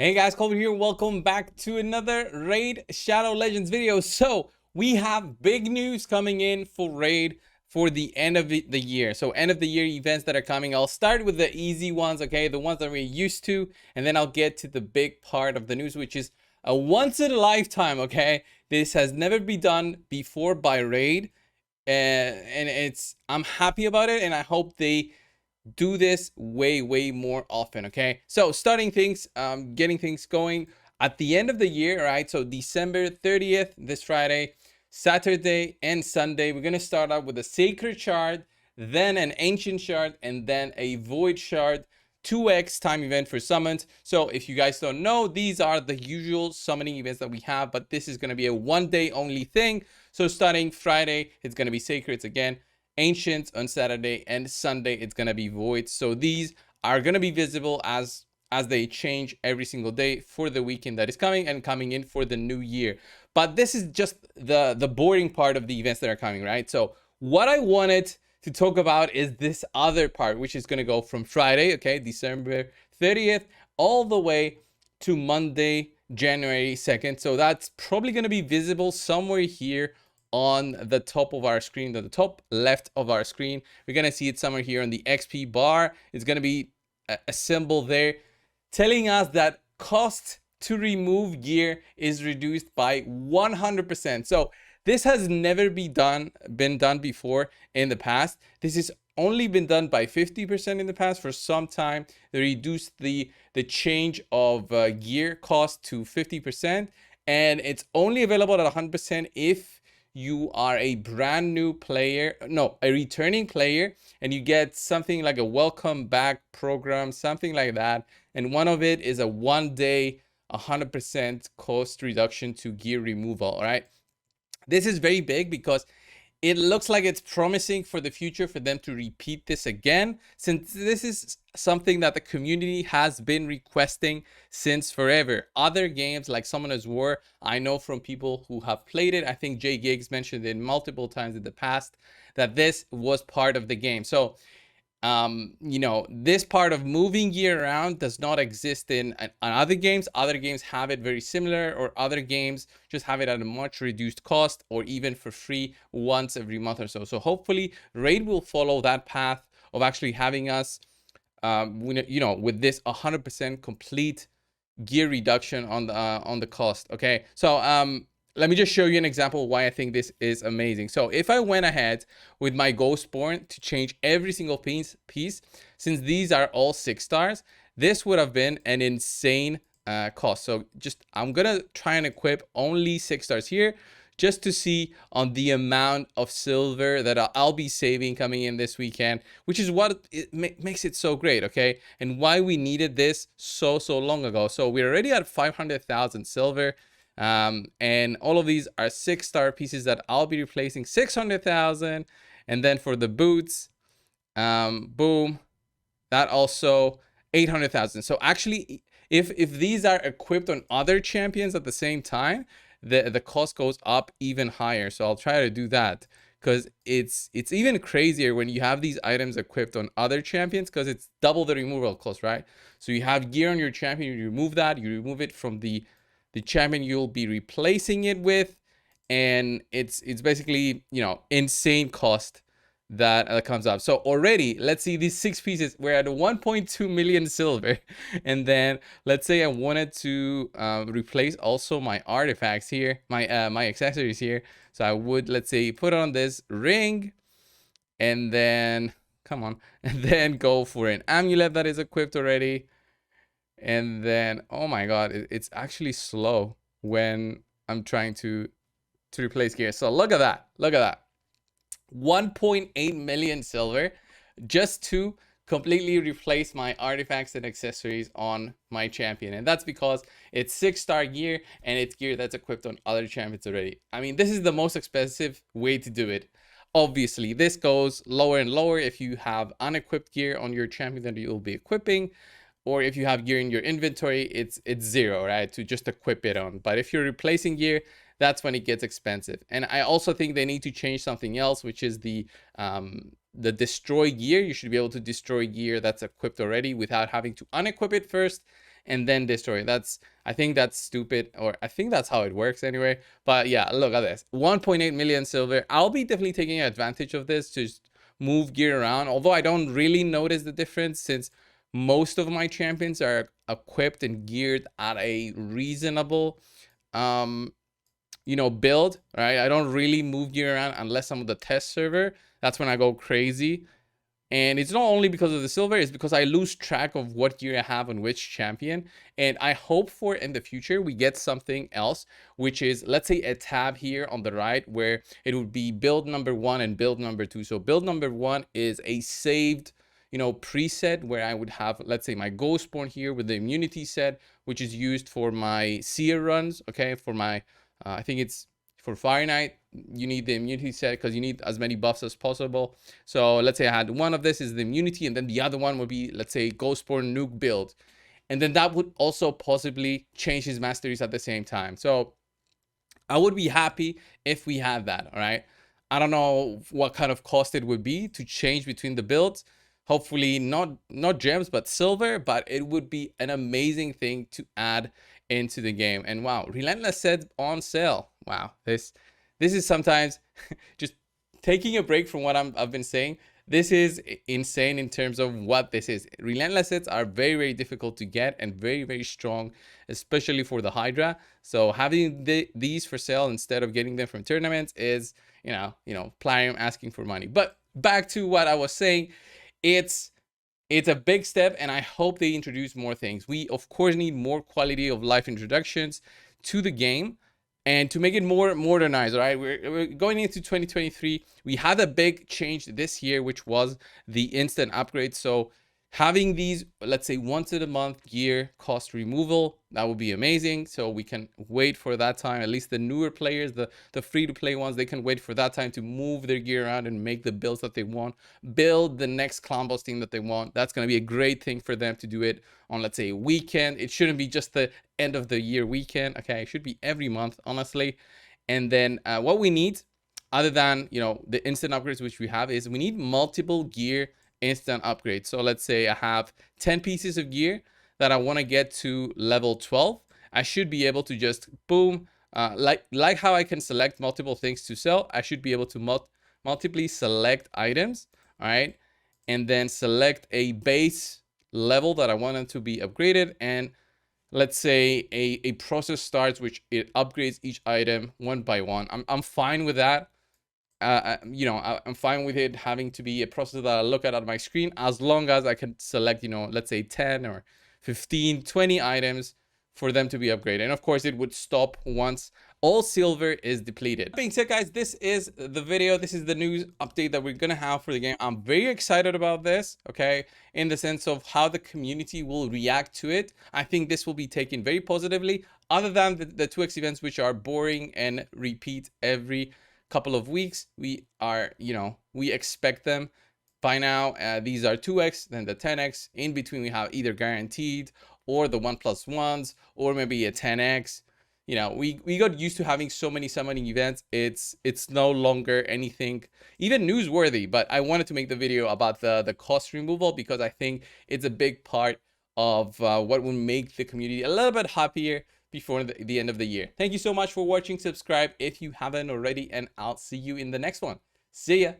Hey guys, Colby here. Welcome back to another Raid Shadow Legends video. So we have big news coming in for Raid for the end of the year. So end of the year events that are coming. I'll start with the easy ones, okay? The ones that we're used to. And then I'll get to the big part of the news, which is a once in a lifetime, okay? This has never been done before by Raid. And I'm happy about it, and I hope they do this way more often. Okay, so starting things, getting things going at the end of the year, right? So December 30th, this Friday, Saturday and Sunday, we're gonna start out with a sacred shard, then an ancient shard, and then a void shard. 2x time event for summons. So if you guys don't know, these are the usual summoning events that we have, but this is going to be a 1 day only thing. So starting Friday, it's going to be sacreds again, ancients on Saturday, and Sunday it's going to be voids. So these are going to be visible as they change every single day for the weekend that is coming and coming in for the new year. But this is just the boring part of the events that are coming, right? So what I wanted to talk about is this other part, which is going to go from Friday, okay, December 30th, all the way to Monday, January 2nd. So that's probably going to be visible somewhere here on the top of our screen, the top left of our screen. We're going to see it somewhere here on the XP bar. It's going to be a symbol there telling us that cost to remove gear is reduced by 100%. So this has never been done before in the past. This has only been done by 50% in the past. For some time, they reduced the change of gear cost to 50%, and it's only available at 100% if you are a brand new player, no, a returning player, and you get something like a welcome back program, something like that. And one of it is a 1 day 100% cost reduction to gear removal. All right, this is very big because it looks like it's promising for the future for them to repeat this again, since this is something that the community has been requesting since forever. Other games like Summoner's War, I know from people who have played it, I think Jay Giggs mentioned it multiple times in the past, that this was part of the game. So this part of moving gear around does not exist in other games. Other games have it very similar, or other games just have it at a much reduced cost, or even for free once every month or so. So hopefully Raid will follow that path of actually having us, with this 100% complete gear reduction on the cost. Okay, so let me just show you an example why I think this is amazing. So if I went ahead with my Ghostborn to change every single piece, since these are all 6 stars, this would have been an insane cost. So I'm gonna try and equip only 6 stars here, just to see on the amount of silver that I'll be saving coming in this weekend, which is what makes it so great, okay? And why we needed this so long ago. So we're already at 500,000 silver. And all of these are 6-star pieces that I'll be replacing. 600,000. And then for the boots, boom, that also 800,000. So actually, if these are equipped on other champions at the same time, the cost goes up even higher. So I'll try to do that, because it's even crazier when you have these items equipped on other champions, because it's double the removal cost, right? So you have gear on your champion, you remove that, you remove it from the champion you'll be replacing it with, and it's basically, insane cost that comes up. So already, let's see, these 6 pieces, we're at 1.2 million silver. And then let's say I wanted to replace also my artifacts here, my accessories here. So I would, let's say, put on this ring, and then come on, and then go for an amulet that is equipped already. And then, oh my god, it's actually slow when I'm trying to replace gear. So look at that, 1.8 million silver just to completely replace my artifacts and accessories on my champion. And that's because it's 6-star gear, and it's gear that's equipped on other champions already. I mean, this is the most expensive way to do it. Obviously, this goes lower and lower if you have unequipped gear on your champion that you'll be equipping, or if you have gear in your inventory, it's 0, right, to just equip it on. But if you're replacing gear, that's when it gets expensive. And I also think they need to change something else, which is the destroy gear. You should be able to destroy gear that's equipped already without having to unequip it first. and then destroy. I think that's stupid, or I think that's how it works anyway. But yeah, look at this, 1.8 million silver. I'll be definitely taking advantage of this to just move gear around, although I don't really notice the difference since most of my champions are equipped and geared at a reasonable build, right? I don't really move gear around unless I'm on the test server. That's when I go crazy. And it's not only because of the silver, it's because I lose track of what gear I have on which champion. And I hope for in the future we get something else, which is, let's say, a tab here on the right where it would be build number 1 and build number 2. So build number 1 is a saved, preset where I would have, let's say, my Ghostborn here with the immunity set, which is used for my seer runs, okay, for my, I think it's for Fire Knight, you need the immunity set because you need as many buffs as possible. So let's say I had one of this is the immunity, and then the other one would be, let's say, Ghostborn nuke build. And then that would also possibly change his masteries at the same time. So I would be happy if we had that, all right? I don't know what kind of cost it would be to change between the builds. Hopefully not gems, but silver, but it would be an amazing thing to add into the game. And wow, Relentless Set on sale. Wow, this is sometimes just taking a break from what I've been saying. This is insane in terms of what this is. Relentless sets are very, very difficult to get and very, very strong, especially for the Hydra. So having these for sale instead of getting them from tournaments is, Plarium asking for money. But back to what I was saying, it's a big step, and I hope they introduce more things. We of course need more quality of life introductions to the game and to make it more modernized. All right, we're going into 2023. We had a big change this year, which was the instant upgrade. So having these, let's say, once a month gear cost removal, that would be amazing. So we can wait for that time. At least the newer players, the free-to-play ones, they can wait for that time to move their gear around and make the builds that they want, build the next clan boss team that they want. That's going to be a great thing for them to do it on, let's say, a weekend. It shouldn't be just the end of the year weekend. Okay, it should be every month, honestly. And then what we need, other than the instant upgrades which we have, is we need multiple gear instant upgrades. So let's say I have 10 pieces of gear that I want to get to level 12. I should be able to just boom, like how I can select multiple things to sell, I should be able to multiply select items, all right, and then select a base level that I want them to be upgraded, and let's say a process starts which it upgrades each item one by one. I'm fine with that. I'm fine with it having to be a process that I look at on my screen, as long as I can select, let's say 10 or 15, 20 items for them to be upgraded. And of course, it would stop once all silver is depleted. That being said, guys, this is the video. This is the news update that we're gonna have for the game. I'm very excited about this, okay, in the sense of how the community will react to it. I think this will be taken very positively, other than the 2x events, which are boring and repeat every couple of weeks. We expect them by now. These are 2x, then the 10x. In between, we have either guaranteed or the 1+1s, or maybe a 10x. We got used to having so many summoning events. It's no longer anything even newsworthy. But I wanted to make the video about the cost removal, because I think it's a big part of what will make the community a little bit happier before the end of the year. Thank you so much for watching. Subscribe if you haven't already, and I'll see you in the next one. See ya.